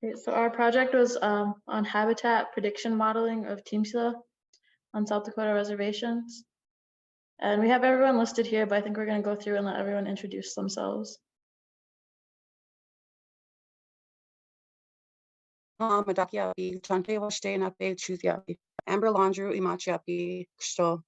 Okay, so our project was on habitat prediction modeling of Tinpsila on South Dakota reservations. And we have everyone listed here, but I think we're going to go through and let everyone introduce themselves. Madakiapi, Chante Washte Nape Chuthiapi, Amber Landru Imachiapi, Kushto,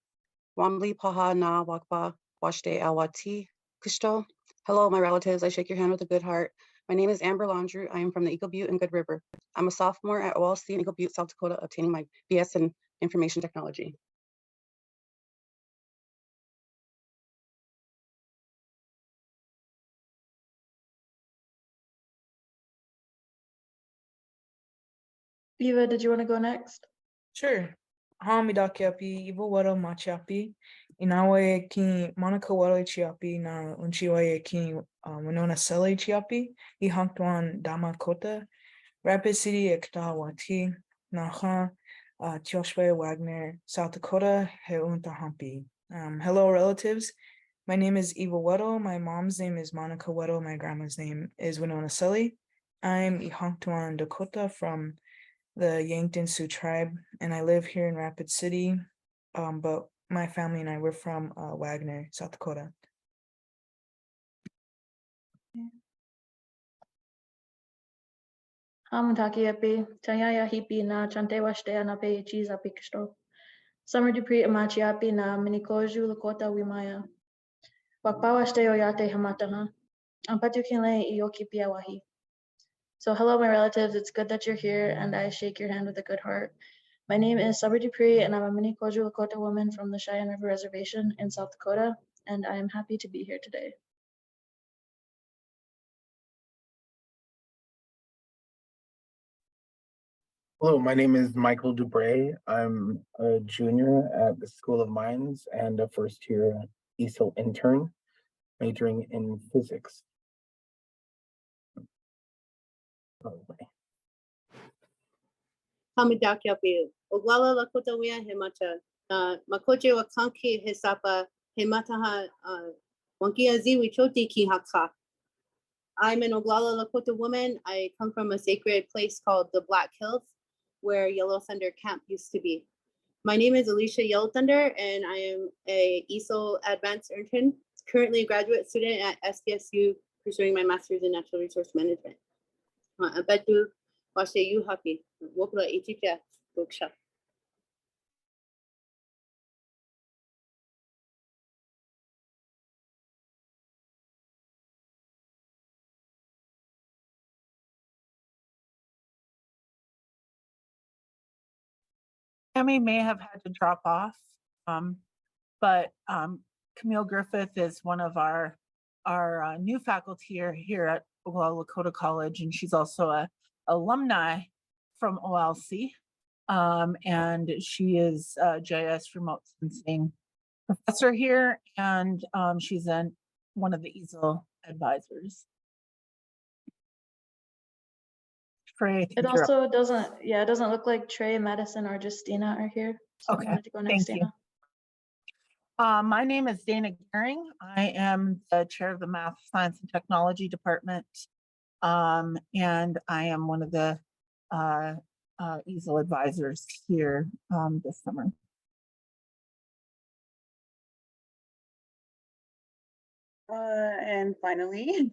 Wamli Paha Na Wakpa, Washte Awati, Kushto. Hello, my relatives. I shake your hand with a good heart. My name is Amber Landru. I am from the Eagle Butte and Good River. I'm a sophomore at OLC in Eagle Butte, South Dakota, obtaining my BS in Information Technology. Eva, did you want to go next? Sure. Hamidakiapi, Ivo Waro Machiapi, Inawe ki Monica Waro Chiapi, na Unchiwaye ki Winona Sele Chiapi, I Hanktuan Dakota, Rapid City Ektawati, Naha, Tioshwe Wagner, South Dakota, Heunta Hampi. Hello, relatives. My name is Eva Weddle. My mom's name is Monica Weddle. My grandma's name is Winona Sele. I'm Ihanktuan Dakota from the Yankton Sioux tribe, and I live here in Rapid City, but my family and I were from Wagner, South Dakota. Hamutakiapi, Tanyaya Hipi na Chante Washtea na Pe Chiza Piksto. Summer Dupri Amachiapi na Minikoju Lakota Wimaya. Wakpawashte Oyate Hamataha. Ampatukinle Iyoki Piawahi. So hello, my relatives. It's good that you're here, and I shake your hand with a good heart. My name is Summer Dupree, and I'm a Minikoju Lakota woman from the Cheyenne River Reservation in South Dakota, and I am happy to be here today. Hello, my name is Michael Dubray. I'm a junior at the School of Mines and a first-year ESIIL intern, majoring in physics. Hamidakiapi, Oglala Lakota Wea Hemata, Makoje Wakanki Hisapa, Hemataha, Wankia Ziwi Choti Ki Haka. I'm an Oglala Lakota woman. I come from a sacred place called the Black Hills, where Yellow Thunder Camp used to be. My name is Alicia Yellow Thunder, and I am a ESIIL Advanced Intern, currently a graduate student at SDSU, pursuing my master's in Natural Resource Management. I bet you washe you happy. Wokla ichika bookshop. Tammy may have had to drop off, but Camille Griffith is one of our new faculty here at Oglala Lakota College, and she's also a alumni from OLC, and she is a GIS remote sensing professor here, and she's one of the ESIIL advisors. Trey, it also doesn't, it doesn't look like Trey, Madison, or Justina are here. So okay, to go next, thank Dana. you. My name is Dana Gehring. I am the chair of the Math, Science, and Technology Department, and I am one of the ESIIL advisors here this summer. And finally,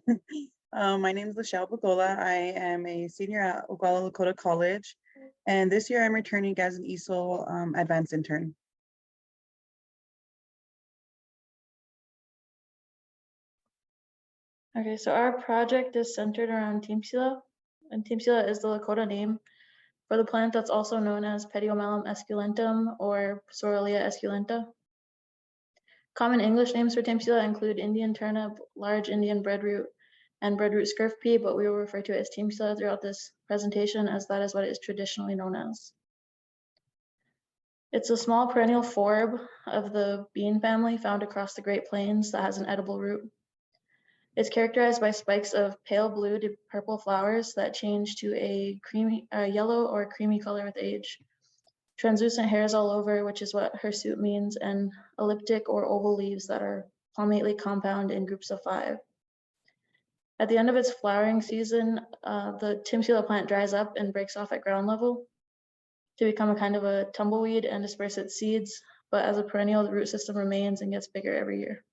my name is Lachelle Bagola. I am a senior at Oglala Lakota College, and this year I'm returning as an ESIIL advanced intern. Okay, so our project is centered around Tinpsila, and Tinpsila is the Lakota name for the plant that's also known as Pediomelum esculentum or Psoralea esculenta. Common English names for Tinpsila include Indian turnip, large Indian breadroot, and breadroot scurf pea, but we will refer to it as Tinpsila throughout this presentation as that is what it is traditionally known as. It's a small perennial forb of the bean family found across the Great Plains that has an edible root. It's characterized by spikes of pale blue to purple flowers that change to a creamy, yellow or creamy color with age. Translucent hairs all over, which is what hirsute means, and elliptic or oval leaves that are palmately compound in groups of 5. At the end of its flowering season, the Tinpsila plant dries up and breaks off at ground level to become a kind of a tumbleweed and disperse its seeds. But as a perennial, the root system remains and gets bigger every year.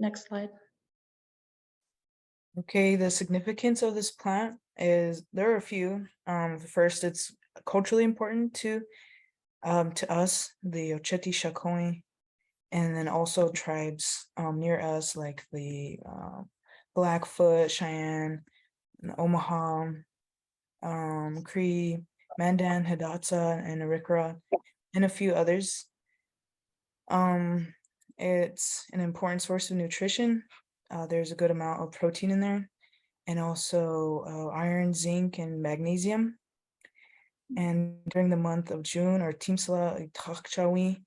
Next slide. Okay, the significance of this plant is there are a few. First, it's culturally important to us, the Ocheti Shakoi, and then also tribes near us like the Blackfoot, Cheyenne, and Omaha, Cree, Mandan, Hidatsa, and Arikara, and a few others. It's an important source of nutrition. There's a good amount of protein in there, and also iron, zinc, and magnesium. And during the month of June, or Tinpsila Itakchawi,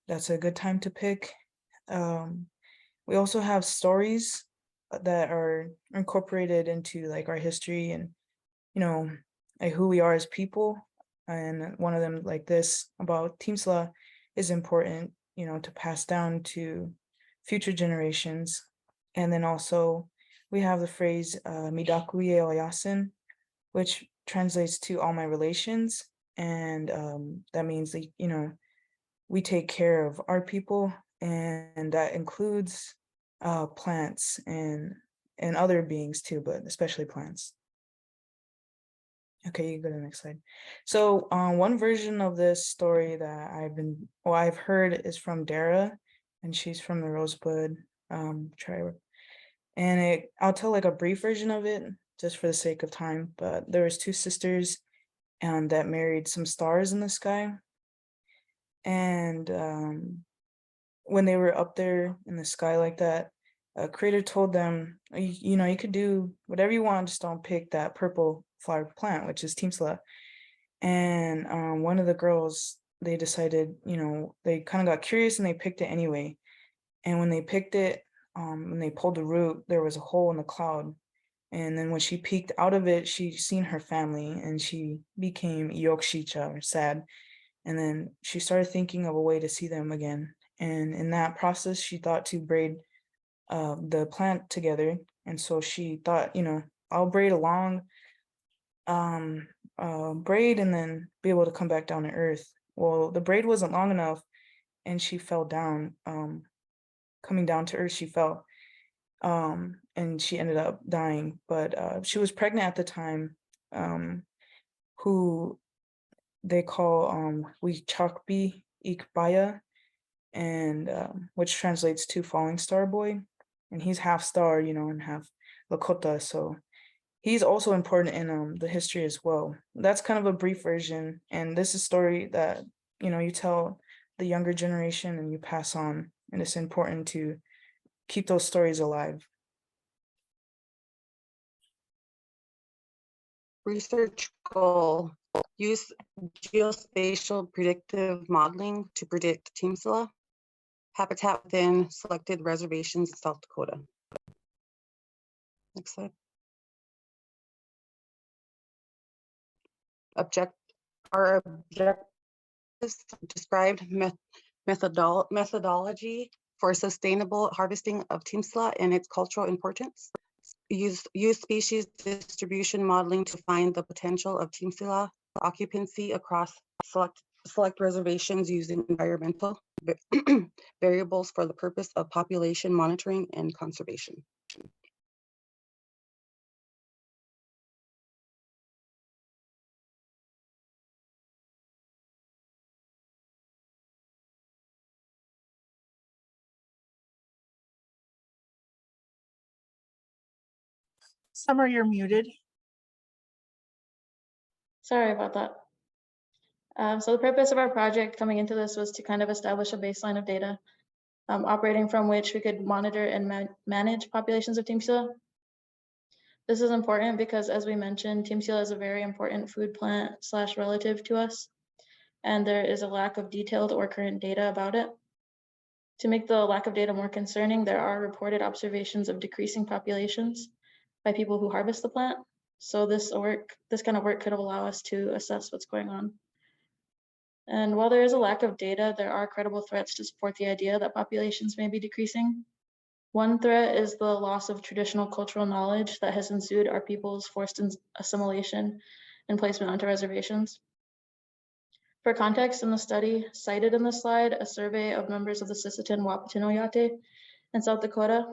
that's a good time to pick. We also have stories that are incorporated into like our history and, you know, like who we are as people. And one of them, like this about Tinpsila, is important, you know, to pass down to future generations. And then also we have the phrase Midakuye Oyasin, which translates to all my relations. And that means that, you know, we take care of our people, and that includes plants and other beings too, but especially plants. Okay, you can go to the next slide. So one version of this story that I've heard is from Dara, and she's from the Rosebud tribe. And I'll tell like a brief version of it just for the sake of time, but there was two sisters that married some stars in the sky. And when they were up there in the sky like that, a creator told them, you know, you could do whatever you want, just don't pick that purple flower plant, which is Tinpsila. And one of the girls, they decided, you know, they kind of got curious and they picked it anyway. And when they picked it, when they pulled the root, there was a hole in the cloud. And then when she peeked out of it, she seen her family and she became Yokshicha, or sad. And then she started thinking of a way to see them again. And in that process, she thought to braid the plant together. And so she thought, you know, I'll braid a long braid and then be able to come back down to earth. Well, the braid wasn't long enough and she fell down. Coming down to earth, she fell. And she ended up dying. But she was pregnant at the time, who they call Wichakbi Ikbaya, and which translates to falling star boy. And he's half star, you know, and half Lakota. So he's also important in the history as well. That's kind of a brief version. And this is a story that, you know, you tell the younger generation and you pass on. And it's important to keep those stories alive. Research goal: use geospatial predictive modeling to predict Tinpsila habitat within selected reservations in South Dakota. Next slide. Our objectives: described methodology for sustainable harvesting of Tinpsila and its cultural importance. Use species distribution modeling to find the potential of Tinpsila occupancy across select reservations using environmental variables for the purpose of population monitoring and conservation. Summer, you're muted. Sorry about that. So the purpose of our project coming into this was to kind of establish a baseline of data, operating from which we could monitor and manage populations of Tinpsila. This is important because, as we mentioned, Tinpsila is a very important food plant / relative to us, and there is a lack of detailed or current data about it. To make the lack of data more concerning, there are reported observations of decreasing populations by people who harvest the plant. So this kind of work could allow us to assess what's going on. And while there is a lack of data, there are credible threats to support the idea that populations may be decreasing. One threat is the loss of traditional cultural knowledge that has ensued our people's forced assimilation and placement onto reservations. For context, in the study cited in the slide, a survey of members of the Sisseton Wahpeton Oyate in South Dakota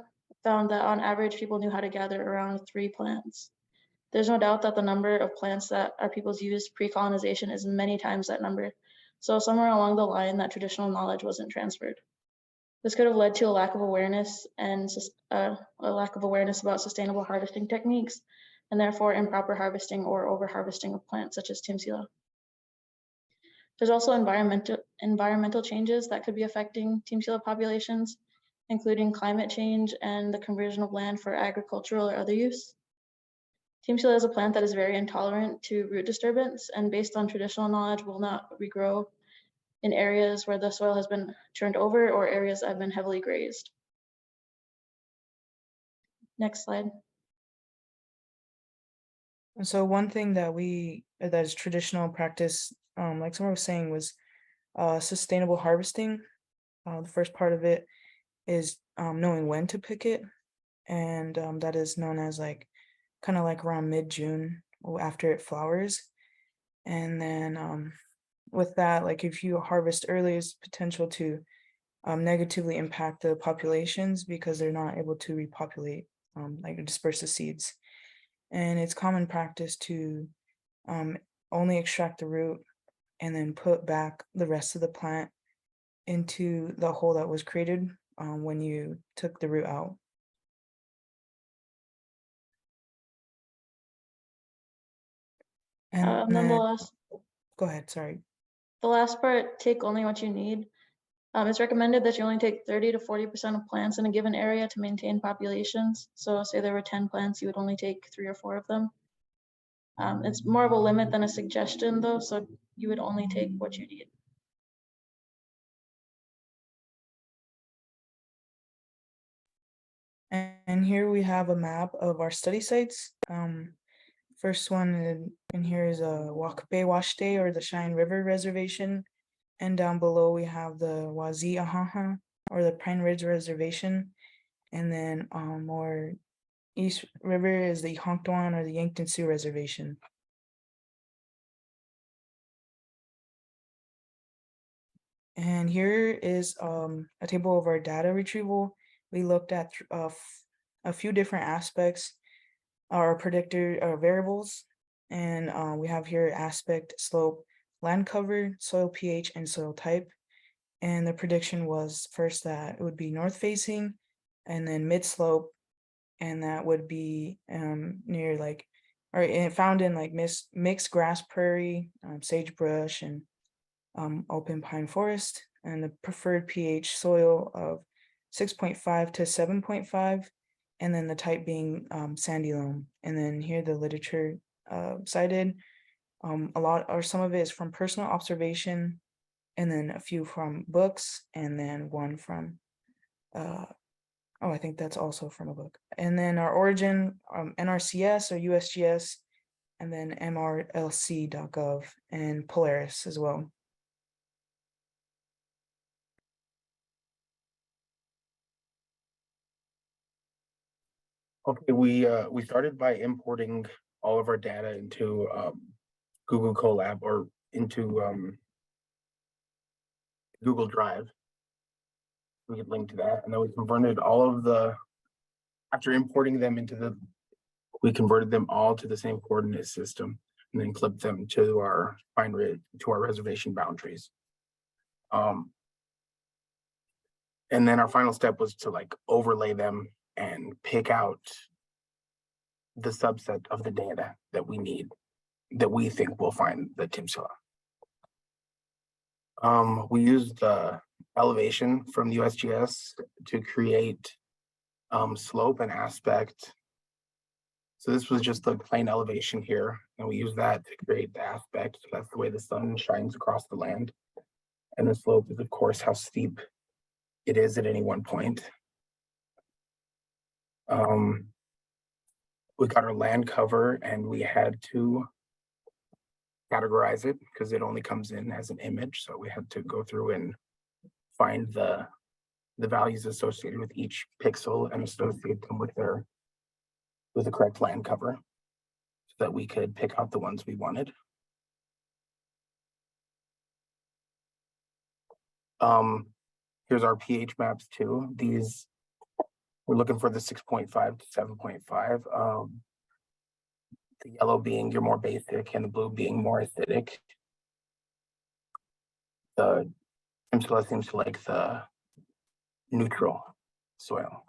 found that on average, people knew how to gather around 3 plants. There's no doubt that the number of plants that our peoples used pre-colonization is many times that number. So somewhere along the line, that traditional knowledge wasn't transferred. This could have led to a lack of awareness and about sustainable harvesting techniques, and therefore improper harvesting or over-harvesting of plants such as Tinpsila. There's also environmental changes that could be affecting Tinpsila populations, including climate change and the conversion of land for agricultural or other use. Tinpsila is a plant that is very intolerant to root disturbance, and based on traditional knowledge will not regrow in areas where the soil has been turned over or areas that have been heavily grazed. Next slide. And so one thing that is traditional practice, like someone was saying, was sustainable harvesting. The first part of it is knowing when to pick it, and that is known as kind of like around mid-June after it flowers. And then with that, like if you harvest early, there's potential to negatively impact the populations because they're not able to repopulate, like disperse the seeds. And it's common practice to only extract the root and then put back the rest of the plant into the hole that was created when you took the root out. And then then, go ahead, sorry. The last part, take only what you need. It's recommended that you only take 30 to 40% of plants in a given area to maintain populations. So say there were 10 plants, you would only take 3 or 4 of them. It's more of a limit than a suggestion though, so you would only take what you need. And here we have a map of our study sites. First one in here is a Wakape Washte, or the Cheyenne River Reservation. And down below we have the Wazi Ahaha, or the Pine Ridge Reservation. And then more east river is the Honktuan, or the Yankton Sioux Reservation. And here is a table of our data retrieval. We looked at a few different aspects, our predictor variables, and we have here aspect, slope, land cover, soil pH, and soil type. And the prediction was first that it would be north facing, and then mid slope, and that would be near found in mixed grass prairie, sagebrush, and open pine forest, and the preferred pH soil of 6.5 to 7.5, and then the type being sandy loam. And then here the literature cited, some of it is from personal observation, and then a few from books, and then one from I think that's also from a book. And then our origin, NRCS or USGS, and then mrlc.gov and Polaris as well. Okay, we started by importing all of our data into Google Colab, or into Google Drive. We could link to that, and then we converted after importing them we converted them all to the same coordinate system, and then clipped them to our reservation boundaries. And then our final step was to overlay them and pick out the subset of the data that we need, that we think will find the Tinpsila. We used elevation from the USGS to create slope and aspect. So this was just the plain elevation here, and we use that to create the aspect. So that's the way the sun shines across the land. And the slope is, of course, how steep it is at any one point. We got our land cover, and we had to categorize it because it only comes in as an image. So we had to go through and find the the values associated with each pixel and associate them with the correct land cover so that we could pick out the ones we wanted. Here's our pH maps too. These, we're looking for the 6.5 to 7.5. The yellow being your more basic and the blue being more acidic. The Tinpsila seems to like the neutral soil.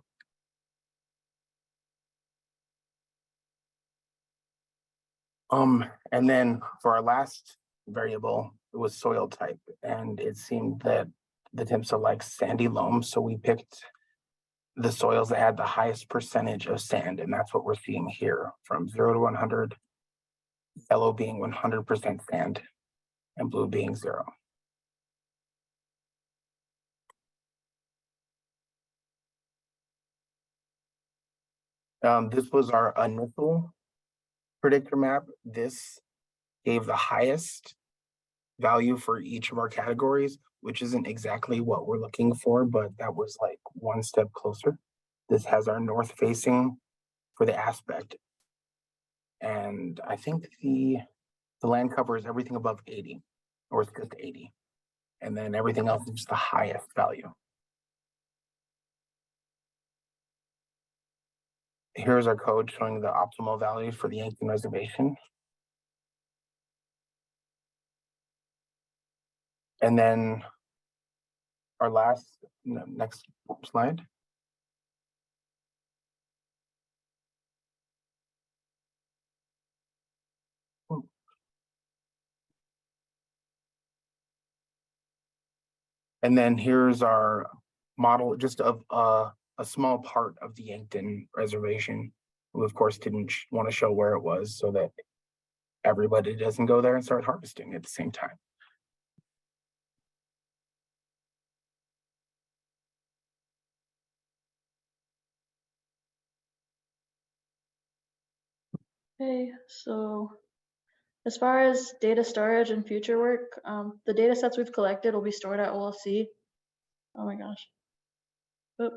And then for our last variable, it was soil type, and it seemed that the Tinpsila likes sandy loam, so we picked the soils that had the highest percentage of sand, and that's what we're seeing here, from 0 to 100, yellow being 100% sand, and blue being 0. This was our initial predictor map. This gave the highest value for each of our categories, which isn't exactly what we're looking for, but that was like one step closer. This has our north facing for the aspect. And I think the land cover is everything above 80, or it's just 80. And then everything else is the highest value. Here's our code showing the optimal values for the Yankton Reservation. And then our last, next slide. And then here's our model just of a small part of the Yankton Reservation. We of course didn't want to show where it was so that everybody doesn't go there and start harvesting at the same time. Okay, so as far as data storage and future work, the data sets we've collected will be stored at OLC. Oh my gosh. Oop.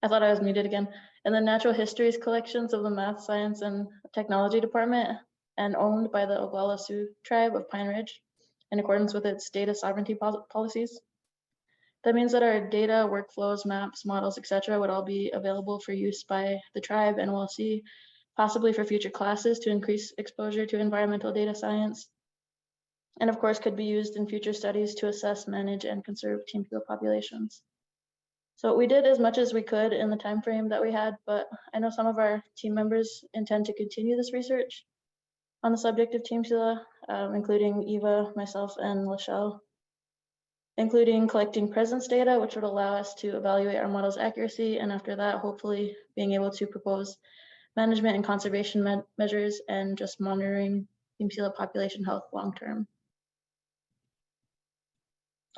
I thought I was muted again. And the natural histories collections of the Math, Science, and Technology Department, and owned by the Oglala Sioux tribe of Pine Ridge in accordance with its data sovereignty policies. That means that our data, workflows, maps, models, etc. would all be available for use by the tribe and OLC, possibly for future classes to increase exposure to environmental data science, and of course could be used in future studies to assess, manage, and conserve Tinpsila populations. So we did as much as we could in the time frame that we had, but I know some of our team members intend to continue this research on the subject of Tinpsila, including Eva, myself, and Lachelle, including collecting presence data, which would allow us to evaluate our model's accuracy, and after that, hopefully being able to propose management and conservation measures and just monitoring Tinpsila population health long-term.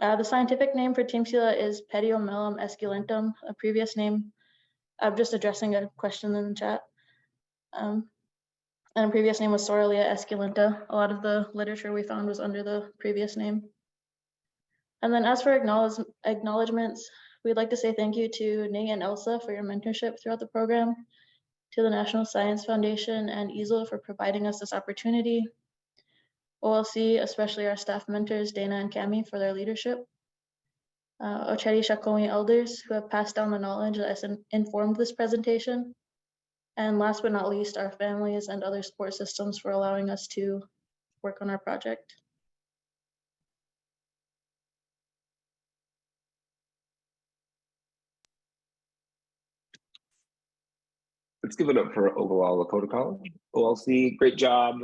The scientific name for Tinpsila is Pediomelum esculentum, a previous name. I'm just addressing a question in the chat. And a previous name was Soralia esculenta. A lot of the literature we found was under the previous name. And then as for acknowledgements, we'd like to say thank you to Nate and Elsa for your mentorship throughout the program, to the National Science Foundation and ESIIL for providing us this opportunity, OLC, especially our staff mentors, Dana and Cami, for their leadership, Ochedi Shakomi elders who have passed down the knowledge that has informed this presentation, and last but not least, our families and other support systems for allowing us to work on our project. Let's give it up for Oglala Lakota College. OLC, great job